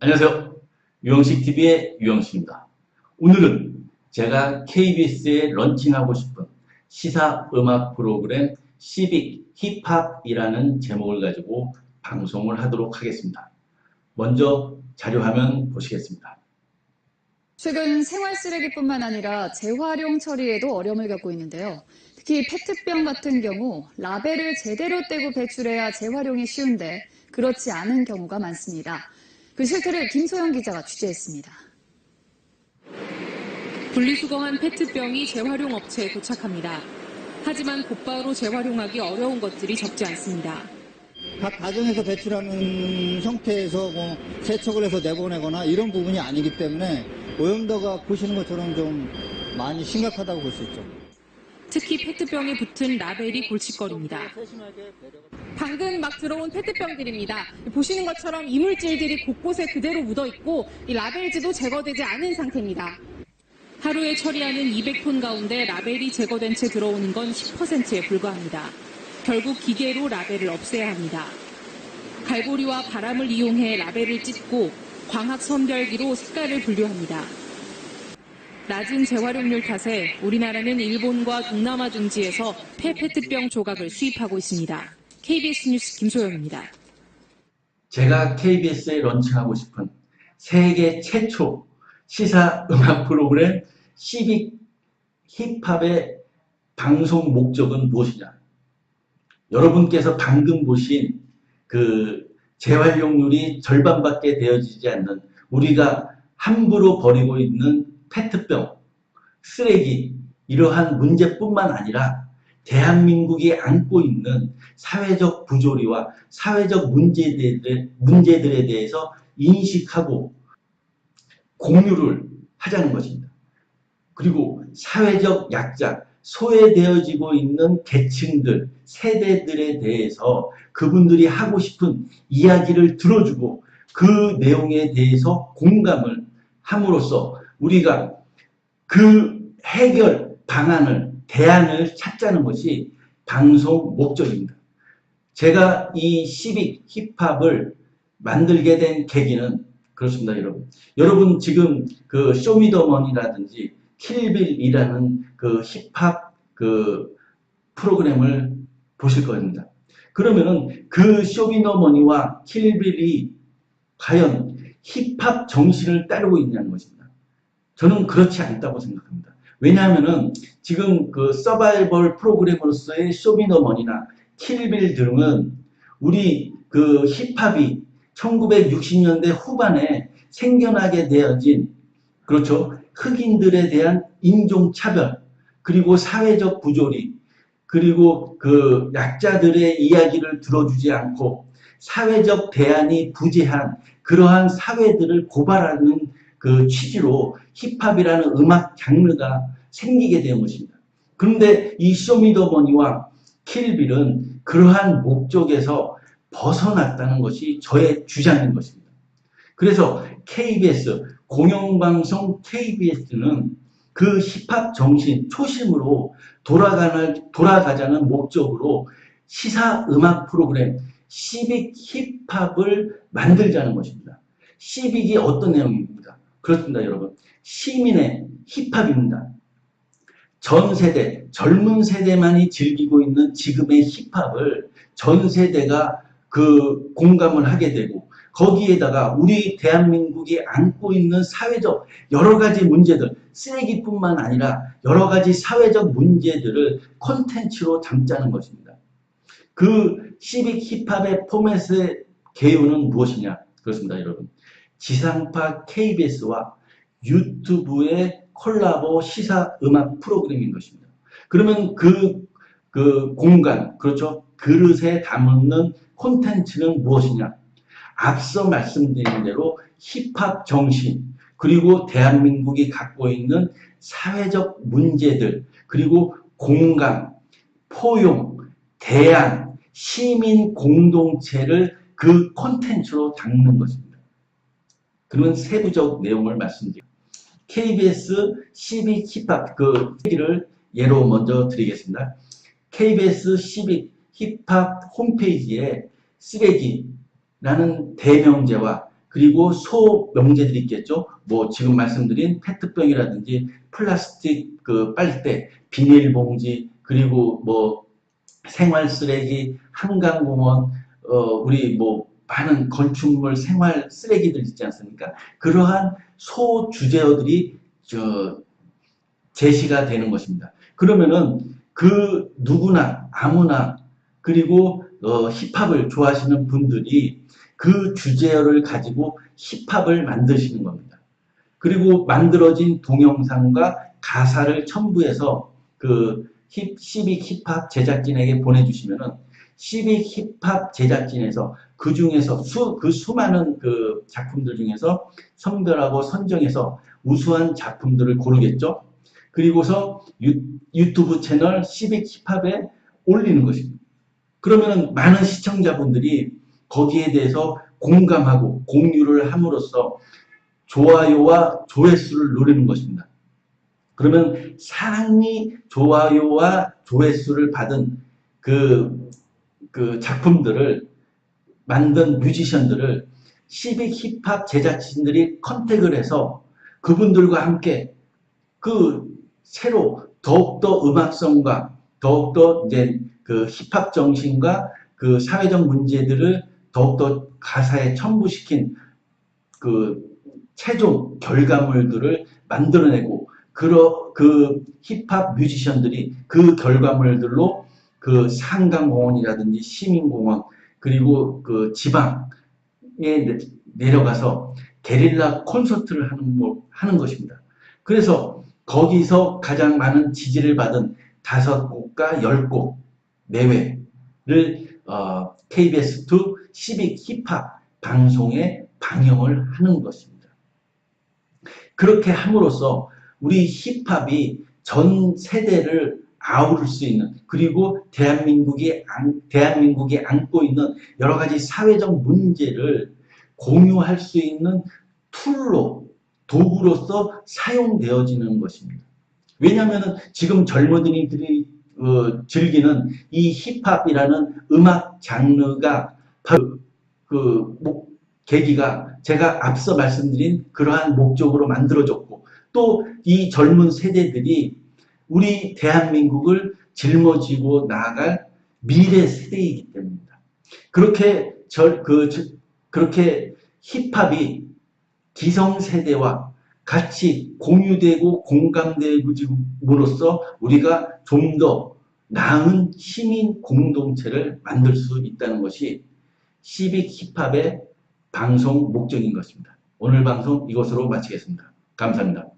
안녕하세요. 유영식TV의 유영식입니다. 오늘은 제가 KBS에 런칭하고 싶은 시사 음악 프로그램 시빅 힙합이라는 제목을 가지고 방송을 하도록 하겠습니다. 먼저 자료화면 보시겠습니다. 최근 생활 쓰레기뿐만 아니라 재활용 처리에도 어려움을 겪고 있는데요. 특히 페트병 같은 경우 라벨을 제대로 떼고 배출해야 재활용이 쉬운데 그렇지 않은 경우가 많습니다. 그 실태를 김소영 기자가 취재했습니다. 분리수거한 페트병이 재활용 업체에 도착합니다. 하지만 곧바로 재활용하기 어려운 것들이 적지 않습니다. 각 가정에서 배출하는 형태에서 세척을 해서 내보내거나 이런 부분이 아니기 때문에 오염도가 보시는 것처럼 좀 많이 심각하다고 볼 수 있죠. 특히 페트병에 붙은 라벨이 골칫거리입니다. 방금 막 들어온 페트병들입니다. 보시는 것처럼 이물질들이 곳곳에 그대로 묻어있고 이 라벨지도 제거되지 않은 상태입니다. 하루에 처리하는 200톤 가운데 라벨이 제거된 채 들어오는 건 10%에 불과합니다. 결국 기계로 라벨을 없애야 합니다. 갈고리와 바람을 이용해 라벨을 찢고 광학 선별기로 색깔을 분류합니다. 낮은 재활용률 탓에 우리나라는 일본과 동남아 둥지에서 폐페트병 조각을 수입하고 있습니다. KBS 뉴스 김소영입니다. 제가 KBS에 런칭하고 싶은 세계 최초 시사 음악 프로그램 시빅 힙합의 방송 목적은 무엇이냐? 여러분께서 방금 보신 그 재활용률이 절반밖에 되어지지 않는 우리가 함부로 버리고 있는 페트병, 쓰레기 이러한 문제뿐만 아니라 대한민국이 안고 있는 사회적 부조리와 사회적 문제들에 대해서 인식하고 공유를 하자는 것입니다. 그리고 사회적 약자, 소외되어지고 있는 계층들, 세대들에 대해서 그분들이 하고 싶은 이야기를 들어주고 그 내용에 대해서 공감을 함으로써 우리가 그 해결 방안을, 대안을 찾자는 것이 방송 목적입니다. 제가 이 시빅 힙합을 만들게 된 계기는 그렇습니다, 여러분. 여러분 지금 그 쇼미더머니라든지 킬빌이라는 그 힙합 그 프로그램을 보실 겁니다. 그러면은 그 쇼미더머니와 킬빌이 과연 힙합 정신을 따르고 있냐는 것입니다. 저는 그렇지 않다고 생각합니다. 왜냐하면은 지금 그 서바이벌 프로그램으로서의 쇼미더머니나 킬빌 등은 우리 그 힙합이 1960년대 후반에 생겨나게 되어진, 그렇죠, 흑인들에 대한 인종차별, 그리고 사회적 부조리, 그리고 그 약자들의 이야기를 들어주지 않고 사회적 대안이 부재한 그러한 사회들을 고발하는 그 취지로 힙합이라는 음악 장르가 생기게 된 것입니다. 그런데 이 쇼미더머니와 킬빌은 그러한 목적에서 벗어났다는 것이 저의 주장인 것입니다. 그래서 KBS, 공영방송 KBS는 그 힙합 정신, 초심으로 돌아가자는 목적으로 시사 음악 프로그램 시빅 힙합을 만들자는 것입니다. 시빅이 어떤 내용입니까? 그렇습니다, 여러분. 시민의 힙합입니다. 전 세대, 젊은 세대만이 즐기고 있는 지금의 힙합을 전 세대가 그 공감을 하게 되고 거기에다가 우리 대한민국이 안고 있는 사회적 여러 가지 문제들, 쓰레기뿐만 아니라 여러 가지 사회적 문제들을 콘텐츠로 담자는 것입니다. 그 시빅 힙합의 포맷의 개요는 무엇이냐? 그렇습니다, 여러분. 지상파 KBS와 유튜브의 콜라보 시사 음악 프로그램인 것입니다. 그러면 그 공간, 그렇죠? 그릇에 담는 콘텐츠는 무엇이냐? 앞서 말씀드린 대로 힙합 정신, 그리고 대한민국이 갖고 있는 사회적 문제들, 그리고 공감, 포용, 대안, 시민 공동체를 그 콘텐츠로 담는 것입니다. 그러면 세부적 내용을 말씀드립니다. KBS 시빅 힙합 그 얘기를 예로 먼저 드리겠습니다. KBS 시빅 힙합 홈페이지에 쓰레기라는 대명제와 그리고 소명제들이 있겠죠. 뭐 지금 말씀드린 페트병이라든지 플라스틱 그 빨대, 비닐봉지, 그리고 뭐 생활 쓰레기, 한강공원, 우리 뭐 많은 건축물 생활 쓰레기들 있지 않습니까? 그러한 소주제어들이 제시가 되는 것입니다. 그러면은 그 누구나 아무나 그리고 힙합을 좋아하시는 분들이 그 주제어를 가지고 힙합을 만드시는 겁니다. 그리고 만들어진 동영상과 가사를 첨부해서 그 시빅 힙합 제작진에게 보내주시면은 시빅 힙합 제작진에서 그 중에서 그 수많은 그 작품들 중에서 선별하고 선정해서 우수한 작품들을 고르겠죠. 그리고서 유튜브 채널 시빅 힙합에 올리는 것입니다. 그러면 많은 시청자분들이 거기에 대해서 공감하고 공유를 함으로써 좋아요와 조회수를 노리는 것입니다. 그러면 상위 좋아요와 조회수를 받은 그 작품들을 만든 뮤지션들을 시빅 힙합 제작진들이 컨택을 해서 그분들과 함께 새로 더욱더 음악성과 더욱더 이제 그 힙합 정신과 그 사회적 문제들을 더욱더 가사에 첨부시킨 그 최종 결과물들을 만들어내고 그 힙합 뮤지션들이 그 결과물들로 그 한강공원이라든지 시민공원 그리고 그 지방에 내려가서 게릴라 콘서트를 하는 것입니다. 그래서 거기서 가장 많은 지지를 받은 5곡과 10곡 내외를 KBS2 시빅 힙합 방송에 방영을 하는 것입니다. 그렇게 함으로써 우리 힙합이 전 세대를 아우를 수 있는 그리고 대한민국이 안고 있는 여러 가지 사회적 문제를 공유할 수 있는 도구로서 사용되어지는 것입니다. 왜냐하면 지금 젊은이들이 즐기는 이 힙합이라는 음악 장르가 바로 계기가 제가 앞서 말씀드린 그러한 목적으로 만들어졌고 또 이 젊은 세대들이 우리 대한민국을 짊어지고 나아갈 미래 세대이기 때문입니다. 그렇게 힙합이 기성세대와 같이 공유되고 공감됨으로써 우리가 좀 더 나은 시민 공동체를 만들 수 있다는 것이 시빅 힙합의 방송 목적인 것입니다. 오늘 방송 이것으로 마치겠습니다. 감사합니다.